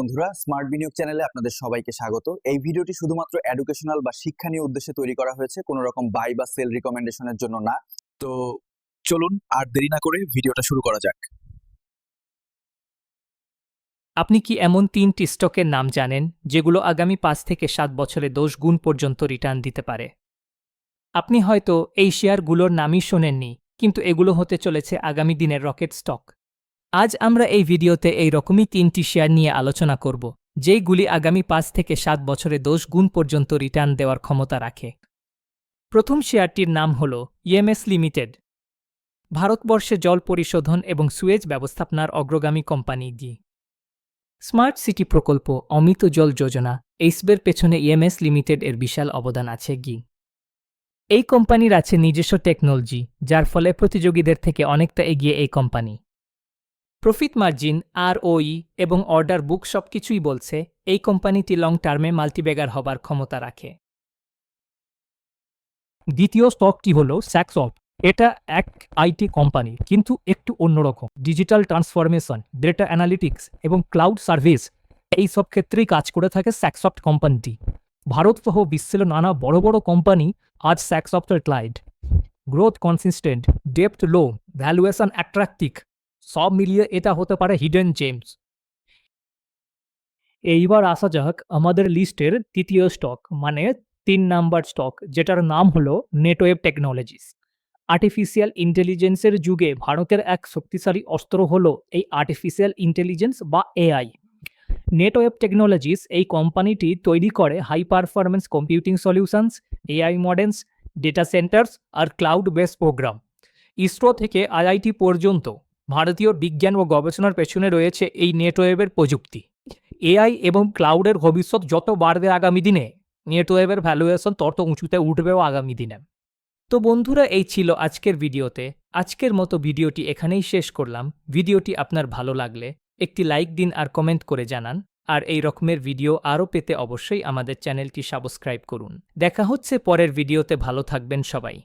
বন্ধুরা, স্মার্ট বিনিয়োগ চ্যানেলে আপনাদের সবাইকে স্বাগত। এই ভিডিওটি শুধুমাত্র এডুকেশনাল বা শিক্ষণীয় উদ্দেশ্যে তৈরি করা হয়েছে, কোনো রকম বাই বা সেল রিকমেন্ডেশনের জন্য না। তো চলুন আর দেরি না করে ভিডিওটা শুরু করা যাক। আপনি কি এমন ৩টি স্টকের নাম জানেন যেগুলো আগামী ৫ থেকে ৭ বছরে ১০ গুণ পর্যন্ত রিটার্ন দিতে পারে? আপনি হয়তো এই শেয়ারগুলোর নামই শোনেননি, কিন্তু এগুলো হতে চলেছে আগামী দিনের রকেট স্টক। আজ আমরা এই ভিডিওতে এই রকমই ৩টি শেয়ার নিয়ে আলোচনা করব, যেইগুলি আগামী ৫ থেকে ৭ বছরে ১০ গুণ পর্যন্ত রিটার্ন দেওয়ার ক্ষমতা রাখে। প্রথম শেয়ারটির নাম হল ইএমএস লিমিটেড। ভারতবর্ষে জল পরিশোধন এবং সুয়েজ ব্যবস্থাপনার অগ্রগামী কোম্পানি জি। স্মার্ট সিটি প্রকল্প, অমৃত জল যোজনা, এইসবের পেছনে ইএমএস লিমিটেড এর বিশাল অবদান আছে গি। এই কোম্পানির আছে নিজস্ব টেকনোলজি, যার ফলে প্রতিযোগীদের থেকে অনেকটা এগিয়ে এই কোম্পানি। প্রফিট মার্জিন, আরওই এবং অর্ডার বুক সবকিছুই বলছে এই কোম্পানিটি লং টার্মে মাল্টিব্যাগার হবার ক্ষমতা রাখে। দ্বিতীয় স্টকটি হল স্যাকসফট। এটা এক আইটি কোম্পানি, কিন্তু একটু অন্যরকম। ডিজিটাল ট্রান্সফরমেশন, ডেটা অ্যানালিটিক্স এবং ক্লাউড সার্ভিস এই সব ক্ষেত্রেই কাজ করে থাকে স্যাকসফট কোম্পানিটি। ভারত সহ বিশ্বের নানা বড় বড় কোম্পানি আজ স্যাকসফটের ক্লায়েন্ট। গ্রোথ কনসিস্টেন্ট, ডেপ্থ লো, ভ্যালুয়েশন অ্যাট্রাক্টিভ, সব মিলিয়ে এটা হতে পারে হিডেন জেমস। এইবার আসা যাক আমাদের লিস্টের তৃতীয় স্টক, মানে ৩ নাম্বার স্টক, যেটার নাম হলো নেটওয়েভ টেকনোলজিস। আর্টিফিশিয়াল ইন্টেলিজেন্সের যুগে ভারতের এক শক্তিশালী অস্ত্র হলো এই আর্টিফিশিয়াল ইন্টেলিজেন্স বা এআই। নেটওয়েভ টেকনোলজিস এই কোম্পানিটি তৈরি করে high performance computing solutions, AI models, data centres আর ক্লাউড বেস প্রোগ্রাম। ইসরো থেকে আইআইটি পর্যন্ত ভারতীয় বিজ্ঞান ও গবেষণার পেছনে রয়েছে এই নেটওয়েভের প্রযুক্তি। এআই এবং ক্লাউডের ভবিষ্যৎ যত বাড়বে আগামী দিনে, নেটওয়েভের ভ্যালুয়েশন তত উঁচুতে উঠবেও আগামী দিনে। তো বন্ধুরা, এই ছিল আজকের ভিডিওতে। আজকের মতো ভিডিওটি এখানেই শেষ করলাম। ভিডিওটি আপনার ভালো লাগলে একটি লাইক দিন আর কমেন্ট করে জানান। আর এই রকমের ভিডিও আরও পেতে অবশ্যই আমাদের চ্যানেলটি সাবস্ক্রাইব করুন। দেখা হচ্ছে পরের ভিডিওতে। ভালো থাকবেন সবাই।